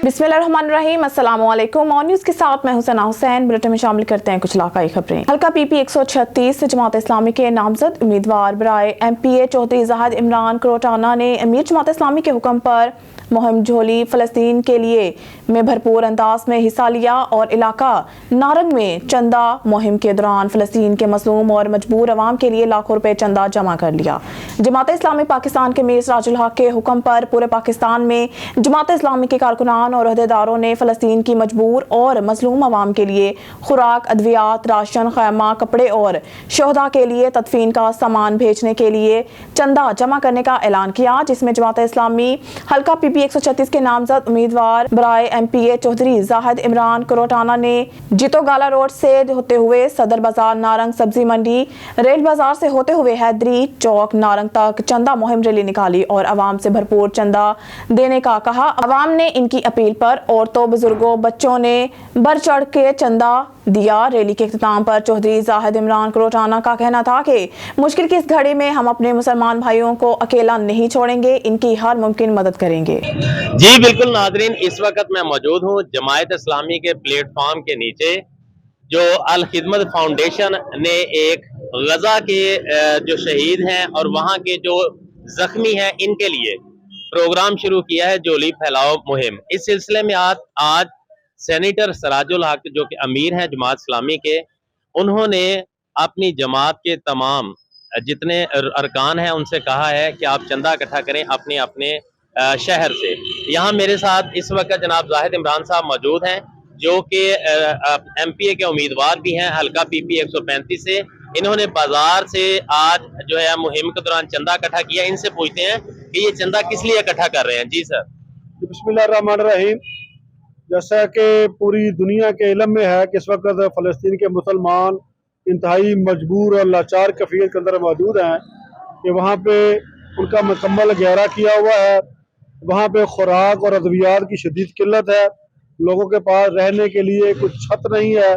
बिस्मिल्लाहिर्रहमानिर्रहीम, अस्सलाम वालेकुम। ऑन न्यूज़ के साथ मैं हुसैना हुसैन। बुलेटिन में शामिल करते हैं कुछ इलाकाई खबरें। हल्का PP 136 जमात इस्लामी के नामजद उम्मीदवार बराए MPA चौधरी ज़ाहिद इमरान करोटाना ने अमीर जमात इस्लामी के हुक्म पर मुहिम झोली फ़लस्तीन के लिए में भरपूर अंदाज में हिस्सा लिया और इलाका नारंग में चंदा मुहिम के दौरान फ़लस्तीन के मज़लूम और मजबूर अवाम के लिए लाखों रुपए चंदा जमा कर लिया। जमात इस्लामी पाकिस्तान के मीर सिराजुल हक के हुक्म पर पूरे पाकिस्तान में जमात इस्लामी के कारकुनान और अहदेदारों ने फ़लस्तीन की मजबूर और मजलूम अवाम के लिए खुराक, अद्वियात, राशन, खैमा, कपड़े और शोहदा के लिए तदफीन का सामान भेजने के लिए चंदा जमा करने का ऐलान किया, जिसमें जमात इस्लामी हल्का PP 136 के नामजद उम्मीदवार बराए MPA चौधरी ज़ाहिद इमरान करोटाना ने जितोगाला रोड से होते हुए सदर बाजार नारंग सब्जी मंडी, रेल बाजार से होते हुए हैदरी चौक नारंग तक चंदा मुहिम रैली निकाली और अवाम से भरपूर चंदा देने का कहा। अवाम ने इनकी अपील पर औरतों, बुजुर्गों, बच्चों ने बढ़ चढ़ के चंदा दिया। रैली के इख्तिताम पर चौधरी ज़ाहिद इमरान करोटाना का कहना था कि मुश्किल की इस घड़ी में हम अपने मुसलमान भाइयों को अकेला नहीं छोड़ेंगे, इनकी हर मुमकिन मदद करेंगे। जी बिल्कुल नादरीन, इस वक्त मैं मौजूद हूँ जमायत इस्लामी के प्लेटफॉर्म के नीचे, जो अल खिदमत फाउंडेशन ने एक गजा के जो शहीद हैं और वहाँ के जो जख्मी हैं इनके लिए प्रोग्राम शुरू किया है, झोली फैलाओ मुहिम। इस सिलसिले में आज सेनेटर सिराजुल हक जो कि अमीर हैं जमात इस्लामी के, उन्होंने अपनी जमात के तमाम जितने अरकान हैं उनसे कहा है कि आप चंदा इकट्ठा करें अपने अपने शहर से। यहाँ मेरे साथ इस वक्त जनाब ज़ाहिद इमरान साहब मौजूद हैं, जो कि MPA के उम्मीदवार भी हैं हल्का PP 135 से। इन्होंने बाजार से आज जो है मुहिम के दौरान चंदा इकट्ठा किया। इनसे पूछते हैं कि ये चंदा किस लिए इकट्ठा कर रहे हैं। जी सर। बिस्मिल्लाहिर्रहमानिर्रहीम। जैसा कि पूरी दुनिया के इल्म में है कि इस वक्त फ़लस्तीन के मुसलमान इंतहाई मजबूर और लाचार कैफियत के अंदर मौजूद हैं कि वहाँ पे उनका मुकम्मल घेरा किया हुआ है। वहाँ पे खुराक और अद्वियात की शदीद किल्लत है। लोगों के पास रहने के लिए कुछ छत नहीं है।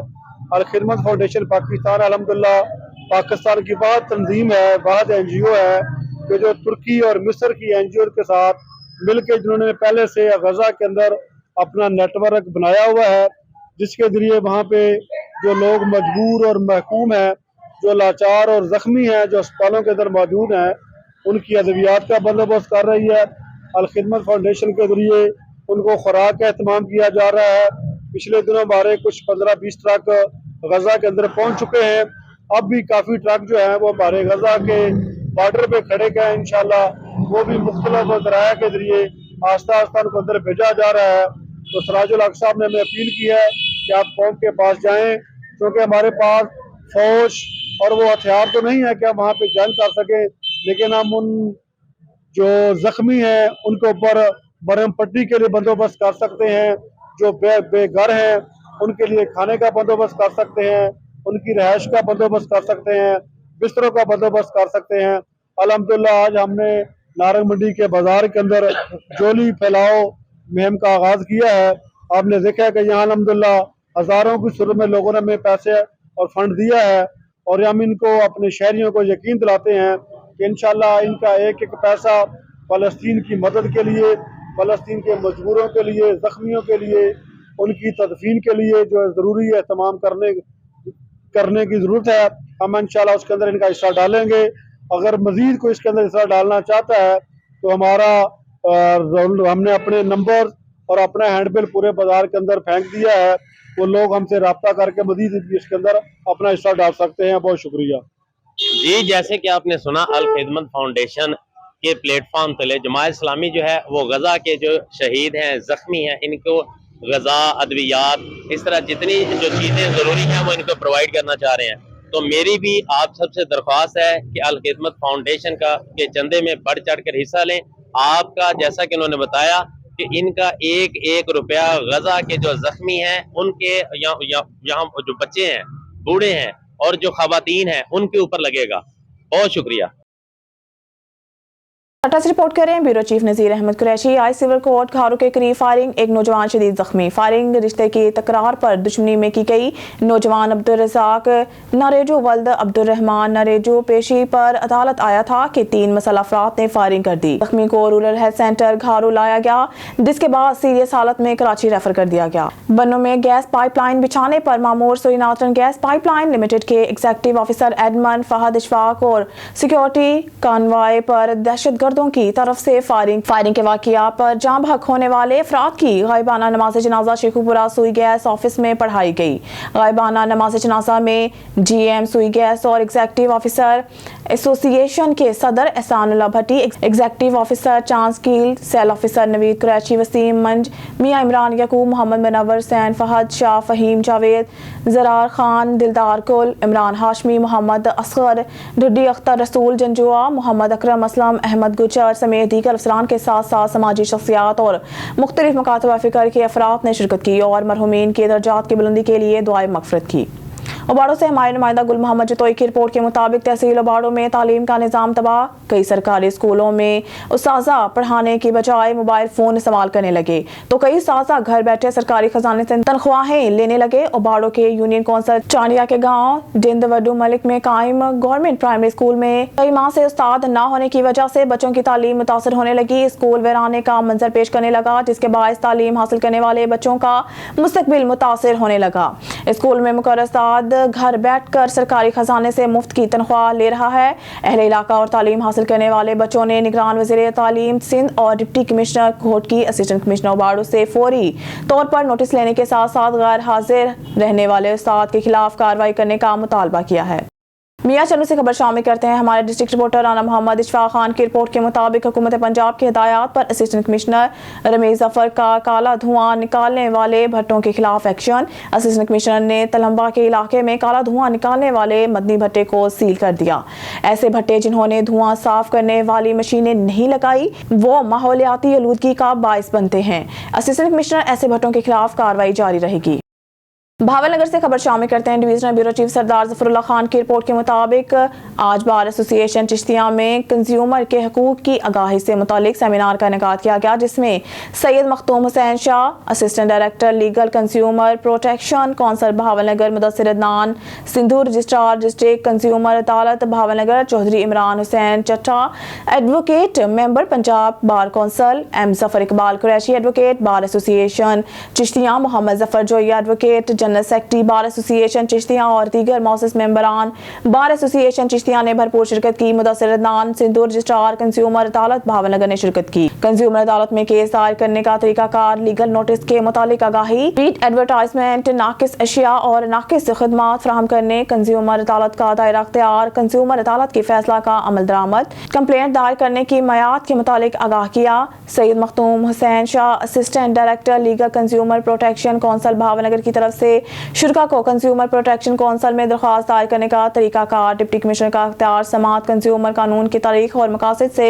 अल खिदमत फाउंडेशन पाकिस्तान अल्हम्दुलिल्लाह पाकिस्तान की बहुत तंजीम है, बहुत NGO है कि जो तुर्की और मिस्र की NGO के साथ मिलकर जिन्होंने पहले से गजा के अंदर अपना नेटवर्क बनाया हुआ है, जिसके जरिए वहाँ पे जो लोग मजबूर और महकूम हैं, जो लाचार और ज़ख्मी हैं, जो अस्पतालों के अंदर मौजूद हैं, उनकी अद्वियात का बंदोबस्त कर रही है। अल खिदमत फाउंडेशन के जरिए उनको खुराक का एहतमाम किया जा रहा है। पिछले दिनों हमारे कुछ 15-20 ट्रक गजा के अंदर पहुँच चुके हैं। अब भी काफ़ी ट्रक जो हैं वो हमारे गजा के बॉर्डर पे खड़े गए। इंशाल्लाह वो भी मुख्तलिफ ज़राया के जरिए आस्ता आस्ता उनको अंदर भेजा जा रहा है। तो सिराजुल हक साहब ने हमें अपील की है कि आप कौम के पास जाएं, क्योंकि हमारे पास फौज और वो हथियार तो नहीं है कि हम वहाँ पे जंग कर सकें, लेकिन हम उन जो जख्मी हैं उनके ऊपर मरहम पट्टी के लिए बंदोबस्त कर सकते हैं। जो बेघर हैं उनके लिए खाने का बंदोबस्त कर सकते हैं, उनकी रहायश का बंदोबस्त कर सकते हैं, बिस्तरों का बंदोबस्त कर सकते हैं। अल्हम्दुलिल्लाह आज हमने नारंग मंडी के बाजार के अंदर झोली फैलाओ मुहिम का आगाज किया है। आपने देखा है कि यहाँ अल्हम्दुलिल्लाह हज़ारों की सूरत में लोगों ने हमें पैसे और फंड दिया है, और हम इनको अपने शहरियों को यकीन दिलाते हैं कि इंशाल्लाह इनका एक एक पैसा फ़लस्तीन की मदद के लिए, फ़लस्तीन के मजबूरों के लिए, ज़ख्मियों के लिए, उनकी तदफीन के लिए जो ज़रूरी है तमाम करने की ज़रूरत है। हम इंशाल्लाह उसके अंदर इनका हिस्सा डालेंगे। अगर मज़ीद कोई इसके अंदर हिस्सा डालना चाहता है तो हमने अपने नंबर और अपना हैंडबिल पूरे बाजार के अंदर फेंक दिया है। वो लोग हमसे रब्ता करके मज़ीद इसके अंदर अपना हिस्सा डाल सकते हैं। बहुत शुक्रिया जी, जैसे कि आपने सुना, अल खिदमत फाउंडेशन के प्लेटफॉर्म तले जमात इस्लामी जो है वो गजा के जो शहीद हैं, जख्मी हैं, इनको गजा, अद्वियात, इस तरह जितनी जो चीज़ें ज़रूरी हैं वो इनको प्रोवाइड करना चाह रहे हैं। तो मेरी भी आप सबसे दरख्वास्त है कि अल खिदमत फाउंडेशन के चंदे में बढ़ चढ़ कर हिस्सा लें। आपका जैसा कि उन्होंने बताया कि इनका एक एक रुपया गजा के जो जख्मी हैं उनके यहाँ जो बच्चे हैं, बूढ़े हैं और जो खवातीन हैं उनके ऊपर लगेगा। बहुत शुक्रिया। टाटा से रिपोर्ट करें ब्यूरो चीफ नज़ीर अहमद कुरैशी। आई सिविल कोर्ट घारू के करीब फायरिंग, एक नौजवान शदीद जख्मी। फायरिंग रिश्ते की तकरार पर दुश्मनी में की गई। नौजवान अब्दुल रज़ाक नरेजो वल्द अब्दुल रहमान नरेजो पेशी पर अदालत आया था कि 3 मसला अफराद ने फायरिंग कर दी। जख्मी को रूरल हेल्थ सेंटर घारू लाया गया, जिसके बाद सीरियस हालत में कराची रेफर कर दिया गया। बन्नों में गैस पाइपलाइन बिछाने पर मामूर सुईनातन गैस पाइपलाइन लिमिटेड के executive officer admin Fahad Ishfaq और सिक्योरिटी कानवाय पर दहशतगर्दों की तरफ से फायरिंग के वाकया पर जाँ बहक होने वाले अफराद की गायबाना नमाज जनाजा शेखुपुरा सुई गैस ऑफिस में पढ़ाई गई। गायबाना नमाज जनाजा में GM सुई गैस और एग्जीक्यूटिव ऑफिसर एसोसिएशन के सदर एहसानुल्लाह भट्टी, एग्जीक्यूटिव ऑफिसर चांसकील, सेल ऑफिसर नवीद कुरैशी, वसीम मंज, मियां इमरान यकूब, मोहम्मद मुनव्वर सैन, फहद शाह, फहीम जावेद, जरार खान, दिलदार कुल, इमरान हाशमी, मोहम्मद असगर, ढुड्डी अख्तर, रसूल जंजुआ, मोहम्मद अकरम असलम, अहमद गुजर समेत दीगर अफसरान के साथ साथ समाजी शख्सियात और मुख्तलिफ मकातब फ़िक्र के अफराद ने शिरकत की और मरहूमीन के दर्जात की बुलंदी के लिए दुआए मग़फ़िरत की। ओबाड़ो से हमारे नुमाइंदा गुल मोहम्मद जतोई की रिपोर्ट के मुताबिक तहसील ओबाड़ो में तालीम का निज़ाम तबाह। कई सरकारी स्कूलों में उस्ताज़ा पढ़ाने की बजाय मोबाइल फ़ोन इस्तेमाल करने लगे तो कई उस्ताज़ा घर बैठे सरकारी खजाने से तनख्वाहें लेने लगे। ओबाड़ो के यूनियन कौंसल चांडिया के गाँव जिंद वडू मलिक में कायम गवर्नमेंट प्राइमरी स्कूल में कई माह से उस्ताद न होने की वजह से बच्चों की तालीम मुतासर होने लगी। स्कूल वीराने का मंजर पेश करने लगा, जिसके बायस तालीम हासिल करने वाले बच्चों का मुस्तकबिल मुतासर होने लगा। स्कूल में मुकर्रर उस्ताद घर बैठकर सरकारी खजाने से मुफ्त की तनख्वाह ले रहा है। अहले इलाका और तालीम हासिल करने वाले बच्चों ने निगरान वज़ीर तालीम सिंध और डिप्टी कमिश्नर कोर्ट की असिस्टेंट कमिश्नर ओबाड़ो से फौरी तौर पर नोटिस लेने के साथ साथ गैर हाजिर रहने वाले उस्ताद के खिलाफ कार्रवाई करने का मुतालबा किया है। मियां चन्नू से खबर शामिल करते हैं। हमारे डिस्ट्रिक्ट रिपोर्टर राना मोहम्मद इशफाक खान की रिपोर्ट के मुताबिक हुकूमत पंजाब की हिदायत पर असिस्टेंट कमिश्नर रमीज जफर का काला धुआं निकालने वाले भट्टों के खिलाफ एक्शन। असिस्टेंट कमिश्नर ने तलम्बा के इलाके में काला धुआं निकालने वाले मदनी भट्टे को सील कर दिया। ऐसे भट्टे जिन्होंने धुआं साफ करने वाली मशीनें नहीं लगाई वो माहौलियाती आलूदगी का बायस बनते हैं। असिस्टेंट कमिश्नर ऐसे भट्टों के खिलाफ कार्रवाई जारी रहेगी। भावलनगर से खबर शामिल करते हैं। डिवीजनल ब्यूरो चीफ सरदार जफरुल्लाह खान की रिपोर्ट के मुताबिक आज बार एसोसिएशन चिश्तिया में कंज्यूमर के हकूक की आगाही से मुतालिक सेमिनार का इनेकाद किया गया, जिसमें Syed Makhdoom Hussain Shah, assistant director legal consumer protection council Bahawalnagar, Mudassir Adnan, Sindhu registrar district consumer अदालत Bahawalnagar, Chaudhry Imran Hussain Chatha, advocate member Punjab bar council, M Zafar Iqbal Qureshi, advocate bar association Chishtian, Mohammad Zafar Joya, advocate general secretary bar association Chishtian और दीगर मौसस मेंबरान बार एसोसिएशन चिश्तिया ने भरपूर शिरकत की। मुदस्सिर अदनान, सिंधु रजिस्ट्रार कंज्यूमर अदालत भावनगर ने शिरकत की। कंज्यूमर अदालत में केस दायर करने का तरीकाकार, लीगल नोटिस के मुतालिक आगाही, रीड एडवर्टाइजमेंट, नाकिस अशिया और नाकिस खिदमात फराहम करने, कंज्यूमर अदालत का दायरा अख्तियार, कंज्यूमर अदालत के फैसला का अमल दरामद, कंप्लेंट दायर करने की मयाद के मुतालिक आगाह किया। Syed Makhdoom Hussain Shah, assistant director legal consumer protection council Bhavnagar की तरफ से शुरा को कंज्यूमर प्रोटेक्शन कौंसल में दरख्वास्त दायर करने का तरीकाकार, डिप्टी कमिश्नर का अख्तियार, समात कंज्यूमर कानून की तारीख और मकासद से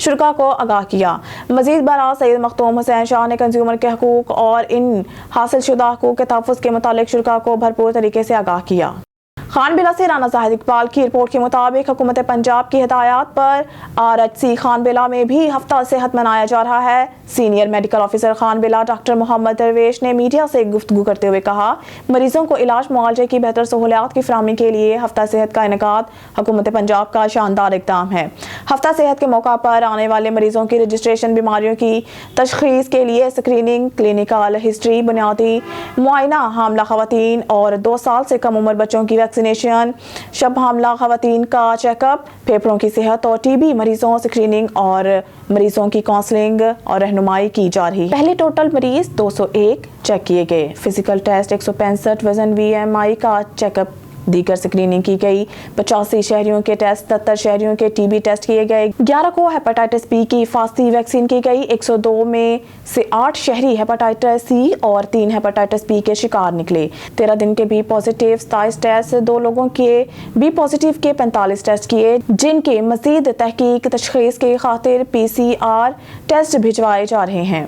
शुरा को आगाह किया। मजीद बरा सैयद मखतूम हुसैन शाह ने कंज्यूमर के हकूक और इन हासिल शुदा हकूक के तहफ़्फ़ुज़ के मुतालिक शुरा को भरपूर तरीके से आगाह किया। खानबिला से राना जाहिद इकबाल की रिपोर्ट के मुताबिक हुकूमत पंजाब की हिदायत पर RHC खानबिला में भी हफ्ता सेहत मनाया जा रहा है। Senior medical officer Khanbela doctor Mohammad Darvesh ने मीडिया से गुफ्तगू करते हुए कहा, मरीजों को इलाज मुआवजे की बेहतर सहूलियात की फराहमी के लिए हफ्ता सेहत का इनेकाद हुकूमत पंजाब का शानदार इक़दाम है। हफ्ता सेहत के मौका पर आने वाले मरीजों की रजिस्ट्रेशन, बीमारियों की तशख़ीस के लिए स्क्रीनिंग, क्लिनिकल हिस्ट्री, बुनियादी मुआयना, हामला ख़वातीन और 2 साल से कम उम्र बच्चों की वैक्सीनेशन, शब हामला ख़वातीन का चेकअप, फेफड़ों की सेहत और TB मरीजों स्क्रीनिंग और मरीजों की काउंसलिंग और रहनुमाई की जा रही है। पहले टोटल मरीज 201 चेक किए गए, फिजिकल टेस्ट 165, वजन VMI का चेकअप, दीगर स्क्रीनिंग की गई। 85 शहरियों के टेस्ट, 77 शहरियों के TB टेस्ट किए गए। 11 को हेपेटाइटिस B की हिफाजती वैक्सीन की गई। 102 में से 8 शहरी हेपेटाइटिस C और 3 हेपेटाइटिस B के शिकार निकले। 13 दिन के B पॉजिटिव 27 टेस्ट, 2 लोगों के B पॉजिटिव के 45 टेस्ट किए, जिनके मजीद तहकीक तशखीस के खातिर PCR टेस्ट भिजवाए जा रहे हैं।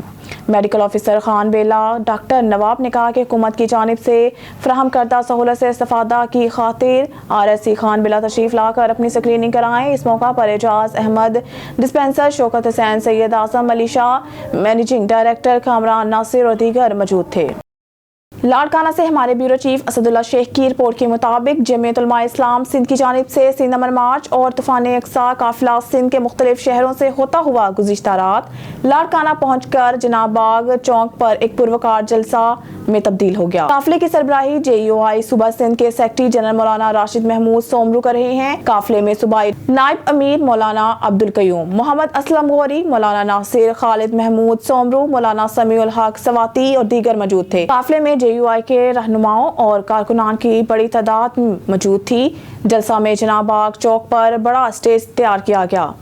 मेडिकल ऑफिसर खान बेला डॉक्टर नवाब ने कहा कि हुकूमत की जानिब से फ्राहम करदा सहूलत से इस्तेफादा की खातिर RSC खान बेला तशरीफ लाकर अपनी स्क्रीनिंग कराएं। इस मौका पर एजाज अहमद डिस्पेंसर, शौकत हुसैन, सैयद आजम अली शाह, मैनेजिंग डायरेक्टर कामरान नासिर और दीगर मौजूद थे। लाड़काना से हमारे ब्यूरो चीफ असदुल्ला शेख की रिपोर्ट के मुताबिक जमीयत उलमा इस्लाम सिंध की जानिब से सिंध अमन मार्च और तूफान अक्सा काफिला सिंध के मुख्तलिफ शहरों से होता हुआ गुज़िश्ता रात लाड़काना पहुंचकर जनाब बाग चौक पर एक पुरवकार जलसा में तब्दील हो गया। काफिले की सरबराही JUI सूबा सिंध के सेक्रेटरी जनरल मौलाना राशिद महमूद सोमरू कर रहे हैं। काफिले में सूबाई नायब अमीर मौलाना अब्दुल कयूम, मोहम्मद असलम गौरी, मौलाना नासिर, खालिद महमूद सोमरू, मौलाना समीउल हक सवाती और दीगर मौजूद थे। काफिले में JUI के रहनुमाओं और कारकुनान की बड़ी तादाद मौजूद थी। जलसा में जनाब बाग चौक पर बड़ा स्टेज तैयार किया गया।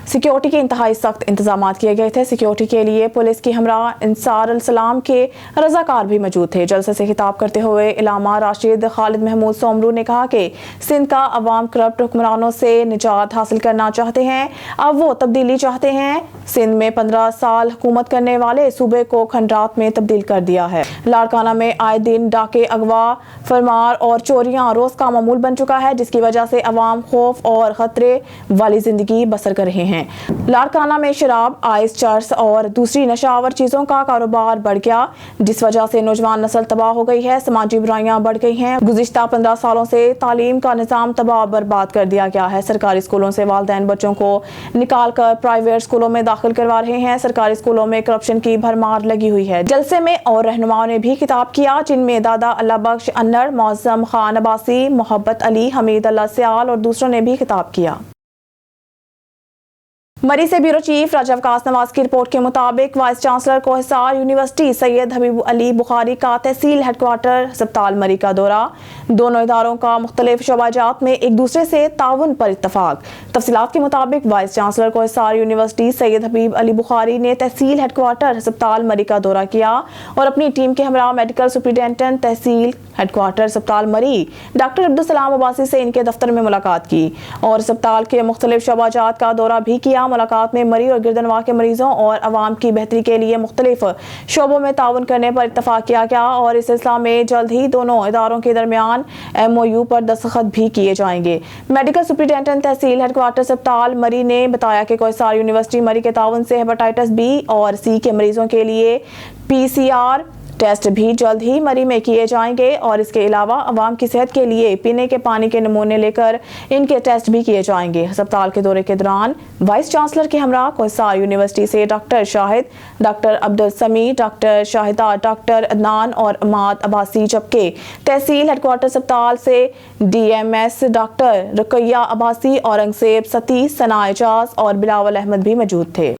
सिक्योरिटी के इंतहाई सख्त इंतजाम किए गए थे। सिक्योरिटी के लिए पुलिस की हमरा इंसार सलाम के रजाकार भी मौजूद थे। जलसे से खिताब करते हुए इलामा राशिद खालिद महमूद सोमरू ने कहा कि सिंध का अवाम करप्ट हुक्मरानों से निजात हासिल करना चाहते हैं। अब वो तब्दीली चाहते हैं। सिंध में 15 साल हुकूमत करने वाले सूबे को खंडात में तब्दील कर दिया है। लाड़काना में आए दिन डाके, अगवा, फरमार और चोरियां रोज का मामूल बन चुका है, जिसकी वजह से अवाम खौफ और खतरे वाली जिंदगी बसर कर रहे हैं। लाड़काना में शराब, आइस, चर्स और दूसरी नशावर चीजों का कारोबार बढ़ गया, जिस वजह से नौजवान नस्ल तबाह हो गई है। समाजी बुराइयां बढ़ गई हैं। गुज़िश्ता 15 सालों से तालीम का निज़ाम तबाह बर्बाद कर दिया गया है। सरकारी स्कूलों से वालिदैन बच्चों को निकाल कर प्राइवेट स्कूलों में दाखिल करवा रहे हैं। सरकारी स्कूलों में करप्शन की भरमार लगी हुई है। जलसे में और रहनुमाओं ने भी खिताब किया, जिनमें दादा अल्लाह बख्श अन्नर, मौज़म खान अब्बासी, मोहब्बत अली, हमीद अल्लाह सियाल और दूसरों ने भी खिताब किया। मरी से ब्यूरो चीफ राजा वकास नवाज की रिपोर्ट के मुताबिक वाइस चांसलर कोहिसार यूनिवर्सिटी सैयद हबीब अली बुखारी का तहसील हेडक्वार्टर अस्पताल मरी का दौरा। दोनों इदारों का मुख्तलिफ शोबाजात में एक दूसरे से ताउन पर इत्तफाक। तफसीलात के मुताबिक वाइस चांसलर कोहिसार यूनिवर्सिटी सैयद हबीब अली बुखारी ने तहसील हेडक्वार्टर अस्पताल मरी का दौरा किया और अपनी टीम के हमरा मेडिकल सुपरिटेंडेंट तहसील हेडक्वार्टर अस्पताल मरी डॉक्टर अब्दुल सलाम अब्बासी से इनके दफ्तर में मुलाकात की और अस्पताल के मुख्तलिफ शोबाजात का दौरा भी किया। मुलाकात में मरी और गिरदनवा के मरीजों और अवाम की बेहतरी के लिए मुख्तलिफ शोबों में ताउन करने पर इत्तफाक किया गया और इस सिलसिला में जल्द ही दोनों इदारों के दरमियान MOU पर दस्तखत भी किए जाएंगे। मेडिकल सुपरिटेंडेंट तहसील हेडक्वार्टर अस्पताल मरी ने बताया कि कोहिसार यूनिवर्सिटी मरी के ताउन से हेपेटाइटिस B और C के मरीजों के लिए PCR टेस्ट भी जल्द ही मरी में किए जाएंगे और इसके अलावा अवाम की सेहत के लिए पीने के पानी के नमूने लेकर इनके टेस्ट भी किए जाएंगे। अस्पताल के दौरे के दौरान वाइस चांसलर के हमरा कोहिसार यूनिवर्सिटी से डॉक्टर शाहिद, डॉक्टर अब्दुल समी, डॉक्टर शाहिदा, डॉक्टर अदनान और अमाद अब्बासी, जबकि तहसील हेडक्वार्टर अस्पताल से DMS डॉक्टर रुकैया अब्बासी, औरंगजेब सती, सना एजाज और बिलावल अहमद भी मौजूद थे।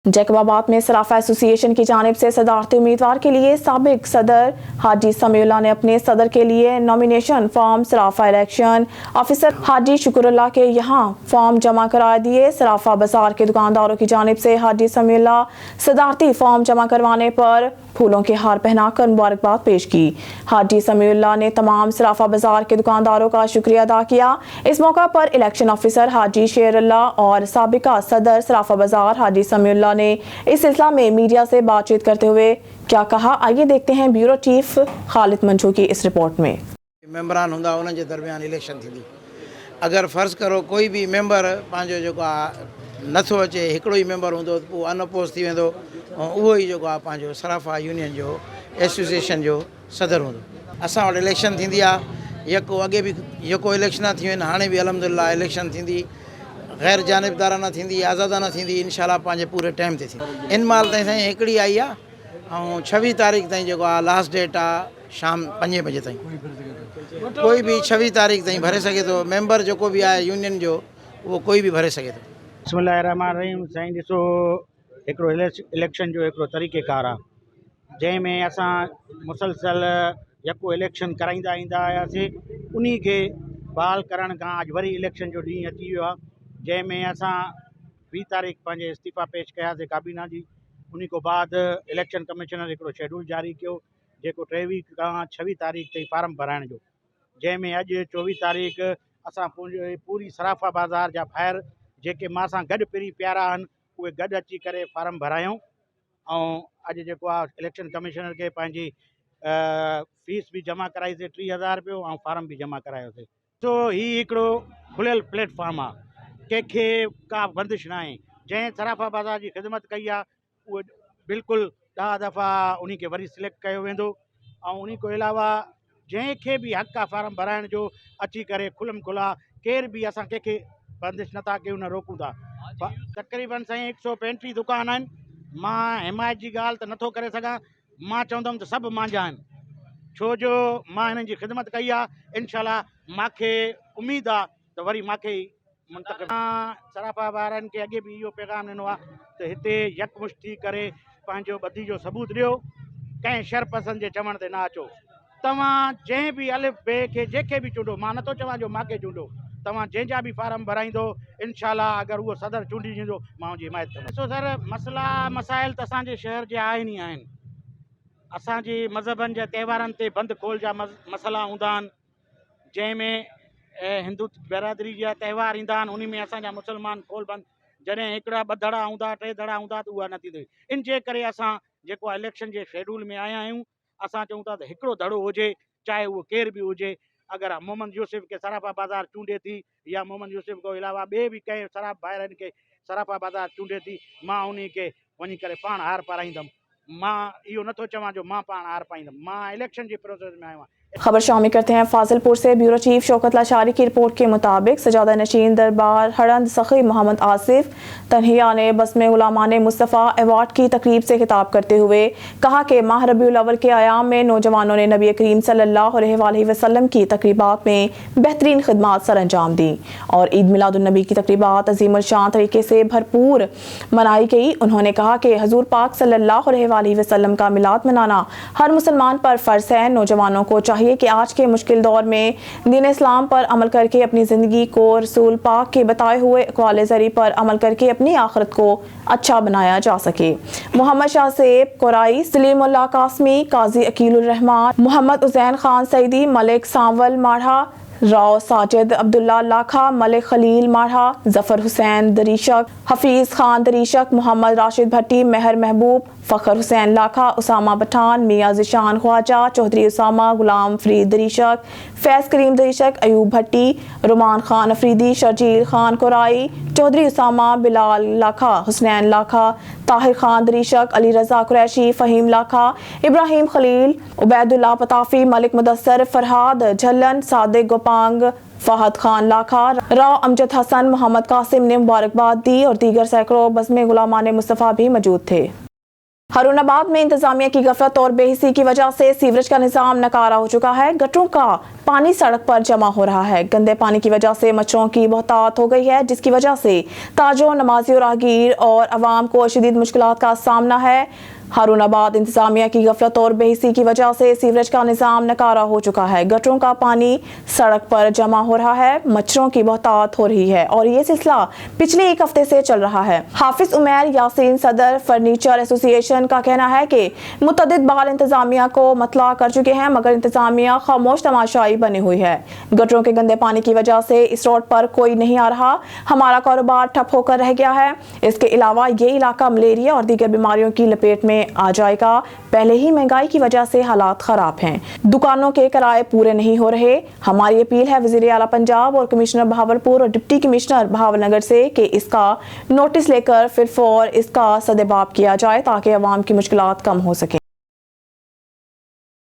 जैकबाबाद में सराफा एसोसिएशन की जानिब से सदारती उम्मीदवार के लिए साबिक सदर हाजी समीउल्लाह ने अपने सदर के लिए नॉमिनेशन फॉर्म सराफा इलेक्शन ऑफिसर हाजी शुक्रुल्लाह के यहाँ फॉर्म जमा करा दिए। सराफा बाजार के दुकानदारों की जानिब से हाजी समीउल्लाह सदारती फॉर्म जमा करवाने पर फूलों के हार पहनाकर मुबारकबाद पेश की। हाजी समीउल्लाह ने तमाम सराफा बाजार के दुकानदारों का शुक्रिया अदा किया। इस मौका पर इलेक्शन ऑफिसर हाजी शेरुल्लाह और साबिका सदर सराफा बाजार हाजी समीउल्लाह ने इस सिलसिला में मीडिया से बातचीत करते हुए क्या कहा, आइए देखते हैं ब्यूरो चीफ खालिद मंचू की इस रिपोर्ट में। मेंबरान हुंदा उन जे दरमियान इलेक्शन थींदी। अगर फ़र्ज़ करो कोई भी मेंबर पंहिंजो जेको आहे नथो अचे, हिकिड़ो ई मेंबर हूंदो त पोइ अनअपोज़ थी वेंदो ऐं उहो ई जेको आहे पंहिंजो सराफा यूनियन जो एसोसिएशन जो सदर हूंदो। असां वटि इलेक्शन थींदी आहे, यको अॻे बि यको इलेक्शन थी आहिनि, हाणे बि अलहमदुलिल्लाह इलेक्शन थींदी, ग़ैर जानिबदाराना थींदी, आज़ादाना थींदी, इंशाल्लाह पंहिंजे पूरे टाइम ते थींदी। इन महिल ताईं साईं हिकिड़ी आई आहे ऐं 26 तारीख़ ताईं जेको आहे लास्ट डेट आहे शाम 5 बजे ताईं। कोई भी 26 तारीख़ ताईं भरे सघे थो, मेंबर जेको बि आहे यूनियन जो उहो कोई बि भरे सघे थो। बिस्मिल्लाहिर्रहमानिर्रहीम। साईं ॾिसो, हिकिड़ो इलेक्शन जो हिकिड़ो तरीक़ेकार आहे जंहिंमें असां मुसलसल यको इलेक्शन कराईंदा ईंदा आयासीं। उन खे बहाल करण खां अॼु वरी इलेक्शन जो ॾींहुं अची वियो आहे, जंहिंमें असां 20 तारीख़ पंहिंजे इस्तीफ़ा पेश कयासीं काबीना जी। उन खां बाद इलेक्शन कमिश्नर हिकिड़ो शेड्यूल जारी कयो जेको 23 खां 26 तारीख़ ताईं फार्म भराइण जो, जंहिंमें अॼु 24 तारीख़ असां पूरी सराफा बाज़ार जा ॿाहिरि जेके मां सां गॾु पहिरीं प्यारा आहिनि उहे गॾु अची करे फार्म भरायूं ऐं अॼु जेको आहे इलेक्शन कमिशनर खे पंहिंजी फीस बि जमा कराईसीं 30,000 रुपयो ऐं फार्म बि जमा करायोसीं। सो हीउ हिकिड़ो खुलियल प्लेटफॉर्म आहे, कंहिंखे का बंदिश न आहे। जंहिं सराफा बाज़ार जी ख़िदमत कई आहे उहो बिल्कुलु 10 दफ़ा उन खे वरी सिलेक्ट कयो वेंदो ऐं उन खां अलावा जंहिंखे बि हक़ आहे फार्म भराइण जो अची करे खुलम खुला केर बि असां कंहिंखे बंदिश नथा कयूं न रोकूं था। तक़रीबन साईं 135 दुकान आहिनि। मां हिमायत जी ॻाल्हि त नथो करे सघां, मां चवंदुमि त सभु मुंहिंजा आहिनि, छो जो मां हिननि जी ख़िदमत कई आहे। इंशाल्लाह मूंखे उमेदु आहे त वरी मूंखे ई मुंतक़िब। सराफा वारनि खे अॻे बि इहो पैगाम ॾिनो आहे त हिते यकमुश्त थी करे पंहिंजो ॿधी जो सबूत ॾियो, कंहिं शरपसंद जे चवण ते न अचो। तव्हां जंहिं बि अलिफ बे खे जेके बि चूंडो, मां नथो चवां जो मूंखे चूंडो, तव्हां जंहिंजा बि फार्म भराईंदो इंशाल्लाह अगरि उहो सदर चूंडिजंदो मां उनजी हिमायत कंदुमि। ॾिसो सर, मसइला मसाइल त असांजे शहर जे आहिनि ई आहिनि। असांजे मज़हबनि जा त्योहारनि ते बंदि खोल जा मसइला हूंदा आहिनि, जंहिंमें हिंदू बिरादरी जा त्योहार ईंदा आहिनि, उन में असांजा मुस्लमान खोल बंदि, जॾहिं हिकिड़ा 2 दड़ा हूंदा 3 दड़ा हूंदा त उहा न थींदी। इन जे करे असां जेको आहे इलेक्शन जे शेड्यूल में आया आहियूं, असां चऊं था त हिकिड़ो दड़ो हुजे, चाहे उहो केर बि हुजे। अगर मोहम्मद यूसुफ के सराफा बाज़ार चूंडे थी या मोहम्मद यूसुफ को अलावा ॿिए बि कंहिं सराफ भाइरनि खे सराफा बाज़ार चूंडे थी, मां उन खे वञी करे पाण हार पाराईंदुमि। मां इहो नथो चवां जो मां पाण हार पाईंदुमि, मां इलेक्शन जे प्रोसेस में आयो आहियां। खबर शामिल करते हैं फाजिलपुर से। ब्यूरो चीफ शौकत लाचारी की रिपोर्ट के मुताबिक सजादा नशीन दरबार हड़ंद सखी मोहम्मद आसिफ तन्हिया ने बस्मे गुलामान मुस्तफ़ा अवार्ड की तकरीब से खिताब करते हुए कहा कि माह रबीउल अव्वल के आयाम में नौजवानों ने नबी करीम सल्लल्लाहु अलैहि वसल्लम की तकरीबात में बेहतरीन खिदमात सर अंजाम दी और ईद मिलादुन्नबी की तकरीबात अजीमुल शान तरीके से भरपूर मनाई गई। उन्होंने कहा कि हजूर पाक सल्लल्लाहु अलैहि वसल्लम का मिलाद मनाना हर मुसलमान पर फ़र्ज है। नौजवानों को चाहिए कि आज के मुश्किल दौर में दीन इस्लाम पर अमल करके अपनी ज़िंदगी को रसूल पाक के बताए हुए अक़वाल ज़री पर अमल करके अपनी आखिरत को अच्छा बनाया जा सके। मोहम्मद शाह सेब कोराई, सलीमुल्लाह कासमी, काजी अकीलुर रहमान, मोहम्मद उज़ैन खान सईदी, मलिक सांवल माढ़ा, राव साजिद अब्दुल्ला लाखा, मलिक खलील माढ़ा, जफर हुसैन दरीशक, हफीज़ खान दरीशक, मोहम्मद राशिद भट्टी, मेहर महबूब, फ़खर हुसैन लाखा, उसामा पठान, मियाँ ज़िशान ख्वाजा, चौधरी उसामा, गुलाम फरीद दरीशक, फैज़ करीम दरीशक, अयूब भट्टी, रुमान खान अफरीदी, शर्जील खान कोराई, चौधरी उसामा, बिलाल लाखा, हुसनैन लाखा, ताहिर खान दरीशक, अली रज़ा कुरैशी, फ़हीम लाखा, इब्राहिम खलील, उबैदुल्ला पताफ़ी, मलिक मुदस्सर, फरहाद झल्लन, सादिक गोपांग, फहद खान लाखा, राव अमजद हसन, मोहम्मद कासिम ने मुबारकबाद दी और दीगर सैकड़ों बस्मे गुलामान मुस्तफ़ा भी मौजूद थे। हारूनाबाद में इंतजामिया की गफलत और बेहिसी की वजह से सीवरेज का निजाम नकारा हो चुका है। गटरों का पानी सड़क पर जमा हो रहा है। गंदे पानी की वजह से मच्छरों की बहुतायत हो गई है, जिसकी वजह से ताजों, नमाजियों, राहगीर और अवाम को शदीद मुश्किलात का सामना है। हारूनाबाद इंतजामिया की गफलत और बेहिसी की वजह से सीवरेज का निजाम नकारा हो चुका है। गटरों का पानी सड़क पर जमा हो रहा है, मच्छरों की बहुतायत हो रही है और ये सिलसिला पिछले 1 हफ्ते से चल रहा है। हाफिज उमैर यासीन सदर फर्नीचर एसोसिएशन का कहना है कि मुतअद्दिद बार इंतजामिया को मतला कर चुके हैं, मगर इंतजामिया खामोश तमाशाई बनी हुई है। गटरों के गंदे पानी की वजह से इस रोड पर कोई नहीं आ रहा, हमारा कारोबार ठप होकर रह गया है। इसके अलावा ये इलाका मलेरिया और दीगर बीमारियों की लपेट में आ जाएगा। पहले ही महंगाई की वजह से हालात खराब हैं, दुकानों के किराए पूरे नहीं हो रहे। हमारी अपील है वज़ीर आला पंजाब और कमिश्नर बहावलपुर और डिप्टी कमिश्नर बहावलनगर से कि इसका नोटिस लेकर फिर इसका सदेबाब किया जाए ताकि अवाम की मुश्किलात कम हो सके।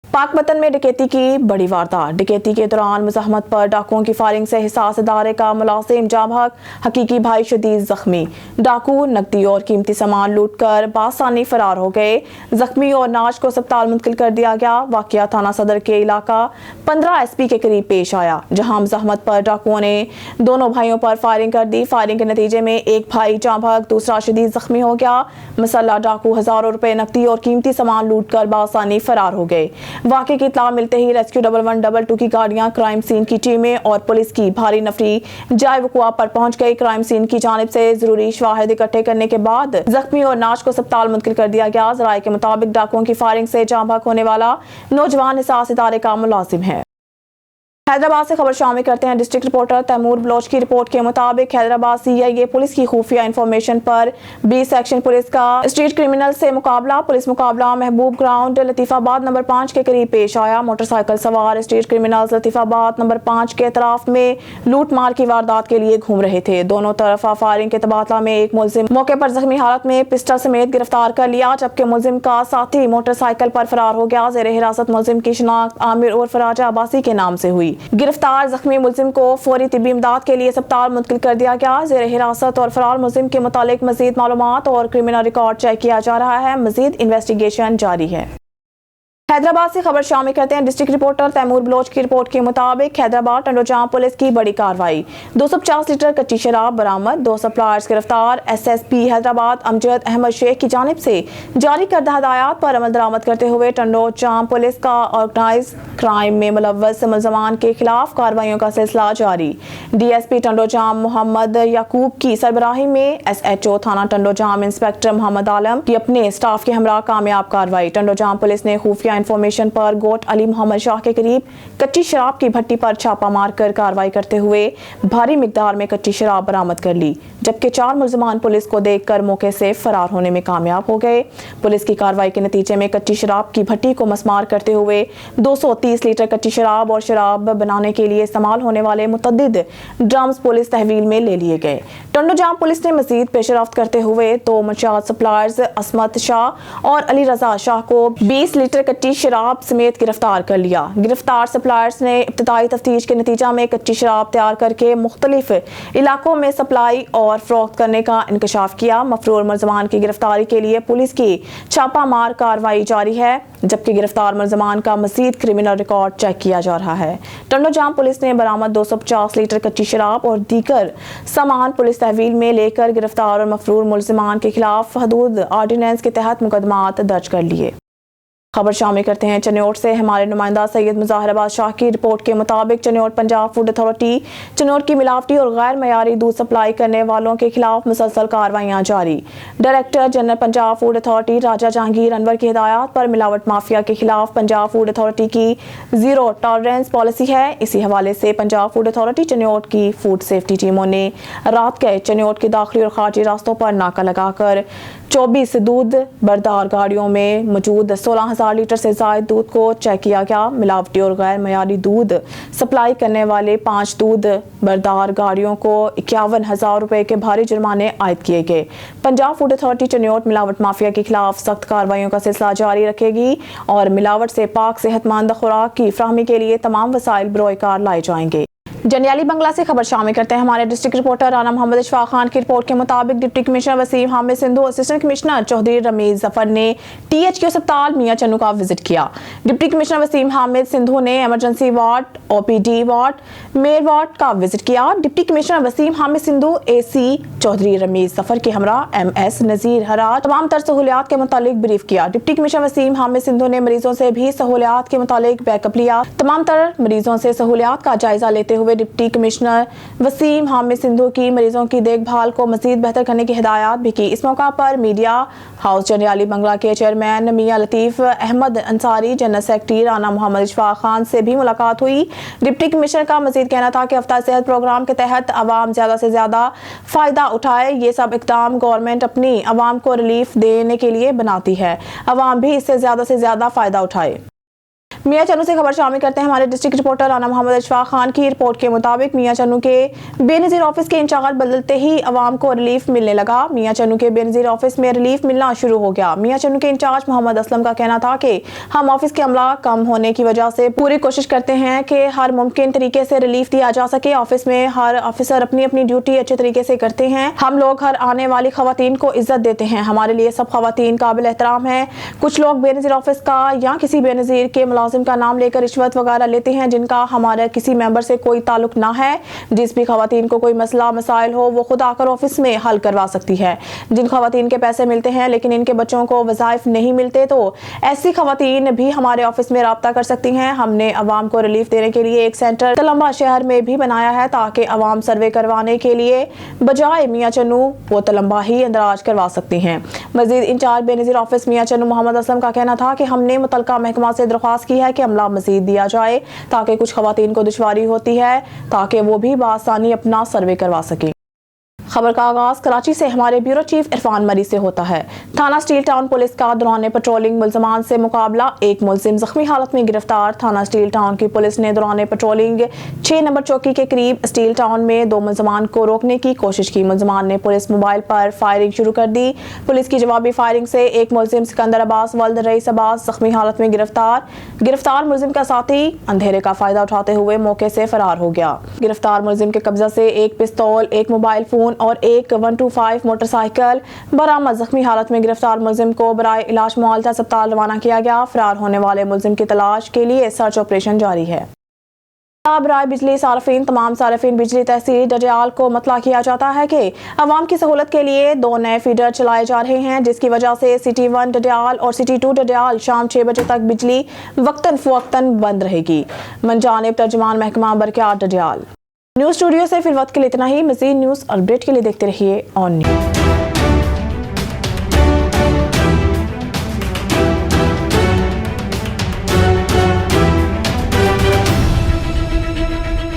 पाकपतन में डकैती की बड़ी वारदात। डकैती के दौरान मुज़ाहमत पर डाकुओं की फायरिंग से हिसास इदारे का मुलाजिम जाँ, हकीकी भाई शदीद जख्मी। डाकू नकदी और कीमती सामान लूट कर बासानी फरार हो गए। जख्मी और नाज को अस्पताल मुंतकिल कर दिया गया। वाक़या थाना सदर के इलाका 15 SP के करीब पेश आया, जहां मुज़ाहमत पर डाकुओं ने दोनों भाइयों पर फायरिंग कर दी। फायरिंग के नतीजे में एक भाई जाँ, दूसरा शदीद जख्मी हो गया। मसल्ला डाकू हज़ारों रुपए नकदी और कीमती सामान लूट कर बासानी फरार हो गए। वाक़े की इत्तला मिलते ही रेस्क्यू 1122 की गाड़ियां, क्राइम सीन की टीमें और पुलिस की भारी नफरी जाए वक़ुआ पर पहुंच गई। क्राइम सीन की जानिब से जरूरी शवाहिद इकट्ठे करने के बाद जख्मी और नाज को अस्पताल मुंतकिल कर दिया गया। ज़राए के मुताबिक डाकुओं की फायरिंग से जाँ बहक होने वाला नौजवान हिसास इदारे का मुलाजिम है। हैदराबाद से खबर शामिल करते हैं। डिस्ट्रिक्ट रिपोर्टर तैमूर बलोच की रिपोर्ट के मुताबिक हैदराबाद CIA पुलिस की खुफिया इंफॉर्मेशन पर B सेक्शन पुलिस का स्ट्रीट क्रिमिनल से मुकाबला। पुलिस मुकाबला महबूब ग्राउंड लतीफाबाद नंबर 5 के करीब पेश आया। मोटरसाइकिल सवार स्ट्रीट क्रिमिनल्स लतीफाबाद नंबर 5 के अतराफ में लूट मार की वारदात के लिए घूम रहे थे। दोनों तरफा फायरिंग के तबादला में एक मुलजिम मौके पर जख्मी हालत में पिस्टल समेत गिरफ्तार कर लिया, जबकि मुलजिम का साथी मोटरसाइकिल पर फरार हो गया। जेर हिरासत मुलजिम की शिनाख्त आमिर और फराजा अब्बासी के नाम से हुई। गिरफ्तार जख्मी मुलजिम को फौरी तिब्बी इमदाद के लिए अस्पताल मुंतकिल कर दिया गया। जेर हिरासत और फरार मुलजिम के मुतालिक मजीद मालूमात और क्रिमिनल रिकॉर्ड चेक किया जा रहा है। मजीद इन्वेस्टिगेशन जारी है। हैदराबाद से खबर शामिल करते हैं। डिस्ट्रिक्ट रिपोर्टर तैमूर बलोच की रिपोर्ट के मुताबिक हैदराबाद टंडोजाम पुलिस की बड़ी कार्रवाई। 250 लीटर कच्ची शराब बरामद, 2 सप्लायर्स गिरफ्तार। SSP हैदराबाद अमजद अहमद शेख की जानिब से जारी करदा हदायत पर अमल दरामद करते हुए टंडोजाम पुलिस का ऑर्गेनाइज क्राइम में मुलव्वस मुलजमान के खिलाफ कार्रवाइयों का सिलसिला जारी। DSP टंडोजाम मोहम्मद याकूब की सरबराही में SHO थाना टंडोजाम इंस्पेक्टर मोहम्मद आलम की अपने स्टाफ के हमरा कामयाब कार्रवाई। टंडोजाम पुलिस ने खुफिया इंफॉर्मेशन पर गोट अली मोहम्मद शाह के करीब कच्ची शराब की भट्टी पर छापा मारकर कार्रवाई करते हुए भारी मिकदार में कच्ची शराब बरामद कर ली, जबकि 4 मुलजमान पुलिस को देखकर मौके से फरार होने में कामयाब हो गए। पुलिस की कार्रवाई के नतीजे में कच्ची शराब की भट्टी को मसमार करते हुए 230 लीटर कच्ची शराब और शराब बनाने के लिए इस्तेमाल होने वाले मुतअद्दिद ड्रम्स पुलिस तहवील में ले लिए गए। टंडोजाम पुलिस ने मजीद पेशरफ्त करते हुए 2 मुंशियात सप्लायर्स असमत शाह और अली रजा शाह को 20 लीटर कच्ची शराब समेत गिरफ्तार कर लिया। गिरफ्तार सप्लायर्स ने इब्तिदाई तफ्तीश के नतीजा में कच्ची शराब तैयार करके मुख्तलिफ इलाकों में सप्लाई और फरोख्त करने का इंकशाफ किया। मफरूर मुलजमान की गिरफ्तारी के लिए पुलिस की छापामार कार्रवाई जारी है, जबकि गिरफ्तार मुलजमान का मजीद क्रिमिनल रिकॉर्ड चेक किया जा रहा है। टंडोजाम पुलिस ने बरामद 250 लीटर कच्ची शराब और दीगर सामान पुलिस तहवील में लेकर गिरफ्तार और मफरूर मुलजमान के खिलाफ हदूद ऑर्डिनेंस के तहत मुकदमात दर्ज कर लिए। खबर शामिल करते हैं चन्योट से। हमारे नुमाइंदा सैयद मुजाहिराबाद शाह की रिपोर्ट के मुताबिक चन्योट पंजाब फूड अथॉरिटी चन्योट की मिलावटी और गैर मयारी दूध सप्लाई करने वालों के खिलाफ मुसलसल कार्रवाइयां जारी। Director general Punjab food authority Raja Jahangir Anwar की हिदायत पर मिलावट माफिया के खिलाफ पंजाब फूड अथॉरिटी की जीरो टॉलरेंस पॉलिसी है। इसी हवाले से पंजाब फूड अथॉरिटी चन्योट की फूड सेफ्टी टीमों ने रात गए चन्योट की दाखिली और खारजी रास्तों पर नाका लगाकर 24 दूध बरदार गाड़ियों में मौजूद 16,000 लीटर से ज्यादा दूध को चेक किया गया। मिलावटी और गैर मयारी दूध सप्लाई करने वाले 5 दूध बरदार गाड़ियों को 51,000 रुपए के भारी जुर्माने आयद किए गए। पंजाब फूड अथॉरिटी चन्योट मिलावट माफिया के खिलाफ सख्त कार्रवाइयों का सिलसिला जारी रखेगी और मिलावट से पाक सेहतमंद खुराक की फ्राहमी के लिए तमाम वसाइल बरोएकार लाए जाएंगे। जनियाली बंगला से खबर शामिल करते हैं। हमारे डिस्ट्रिक्ट रिपोर्टर राना मोहम्मद इशफाक खान की रिपोर्ट के मुताबिक deputy commissioner Waseem Hamid Sindhu, assistant commissioner Chaudhry Rameez Zafar ने THQ अस्पताल मियां चन्नू का विजिट किया। डिप्टी कमिश्नर वसीम हामिद सिंधु ने एमरजेंसी वार्ड, OPD वार्ड, मेयर वार्ड का विजिट किया। Deputy commissioner Waseem Hamid Sindhu AC Chaudhry Rameez Zafar के हमरा MS नजीर हराज तमाम तर सहूलियात के मुतालिक ब्रीफ किया। डिप्टी कमिश्नर वसीम हामिद सिंधु ने मरीजों से भी सहूलियात के मुतालिक बैकअप लिया। तमाम तर मरीजों से सहूलियात का जायजा लेते हुए डिप्टी कमिश्नर वसीम हामिद सिंधु की मरीजों की देखभाल को मजीद बेहतर करने की हिदायत भी की। इस मौका पर मीडिया हाउस जनियाली बंगला के चेयरमैन मियां लतीफ अहमद अंसारी, जनरल सेक्रेटरी राना मोहम्मद इशफाक खान से भी मुलाकात हुई। डिप्टी कमिश्नर का मजीद कहना था कि हफ्ता सेहत प्रोग्राम के तहत अवाम ज्यादा से ज्यादा फायदा उठाए। ये सब इकदाम गवर्नमेंट अपनी अवाम को रिलीफ देने के लिए बनाती है, अवाम भी इससे ज्यादा फायदा उठाए। मियां चन्नू से खबर शामिल करते हैं। हमारे डिस्ट्रिक्ट रिपोर्टर राना मोहम्मद इशफाक खान की रिपोर्ट के मुताबिक मियां चन्नू के बेनजीर ऑफिस के इंचार्ज बदलते ही अवाम को रिलीफ मिलने लगा। मियां चन्नू के बेनजीर ऑफिस में रिलीफ मिलना शुरू हो गया। मियां चन्नू के इंचार्ज मोहम्मद असलम का कहना था कि हम ऑफिस के अमला कम होने की वजह से पूरी कोशिश करते हैं कि हर मुमकिन तरीके से रिलीफ दिया जा सके। ऑफिस में हर ऑफिसर अपनी अपनी ड्यूटी अच्छे तरीके से करते हैं। हम लोग हर आने वाली खवातीन को इज्जत देते हैं। हमारे लिए सब खवातीन काबिल एहतराम है। कुछ लोग बेनजीर ऑफिस का या किसी बेनजीर के मुलाजिम का नाम लेकर रिश्वत वगैरह लेते हैं, जिनका हमारे किसी मेंबर से कोई ताल्लुक ना है। जिस भी खवातीन को कोई मसला मसाइल हो वो खुद आकर ऑफिस में हल करवा सकती है। जिन खवातीन के पैसे मिलते हैं लेकिन इनके बच्चों को वज़ाइफ नहीं मिलते, तो ऐसी खवातीन भी हमारे ऑफिस में राब्ता कर सकती हैं। हमने अवाम को रिलीफ देने के लिए एक सेंटर तलम्बा शहर में भी बनाया है ताकि अवाम सर्वे करवाने के लिए बजाय मियां चन्नू वो तलम्बा ही इंदराज करवा सकती हैं। मजीद इंचार्ज बेनजीर ऑफिस मियां चन्नू मोहम्मद असलम का कहना था कि हमने मुतलका महकमा से दरख्वास्त की चाहती है कि अमला मजीद दिया जाए ताकि कुछ खवातीन को दुश्वारी होती है ताकि वो भी बआसानी अपना सर्वे करवा सकें। खबर का आगाज कराची से हमारे ब्यूरो चीफ इरफान मरी से होता है। थाना स्टील टाउन पुलिस का दौरान पेट्रोलिंग मुलजमान से मुकाबला, एक मुलजिम जख्मी हालत में गिरफ्तार। थाना स्टील टाउन की पुलिस ने दौरान पेट्रोलिंग 6 नंबर चौकी के करीब स्टील टाउन में 2 मुलजमान को रोकने की कोशिश की। मुलजमान ने पुलिस मोबाइल पर फायरिंग शुरू कर दी। पुलिस की जवाबी फायरिंग से एक मुलजिम सिकंदर अब्बास वल्द रईस अब्बास जख्मी हालत में गिरफ्तार मुलजिम का साथी अंधेरे का फायदा उठाते हुए मौके से फरार हो गया। गिरफ्तार मुलजिम के कब्जा से एक पिस्तौल, एक मोबाइल फोन और एक 125 मोटरसाइकिल बरामद। जख्मी हालत में गिरफ्तार मुलजिम को बराए इलाज मुआलजा अस्पताल रवाना किया गया। फरार होने वाले मुलजिम की तलाश के लिए सर्च ऑपरेशन जारी है। बराए बिजली सार्फिन, तमाम सार्फिन बिजली तहसील डडियाल को मतला किया जाता है कि अवाम की सहूलत के लिए 2 नए फीडर चलाए जा रहे हैं, जिसकी वजह से सिटी 1 डडियाल और सिटी 2 डडियाल शाम 6 बजे तक बिजली वक्तन फवक्तन बंद रहेगी। मनजानिब तर्जुमान महकमा बरक़ियात डडियाल। न्यूज़ स्टूडियो से फिर वक्त के लिए इतना ही। मज़ीद न्यूज़ और अपडेट के लिए देखते रहिए ऑन न्यूज़।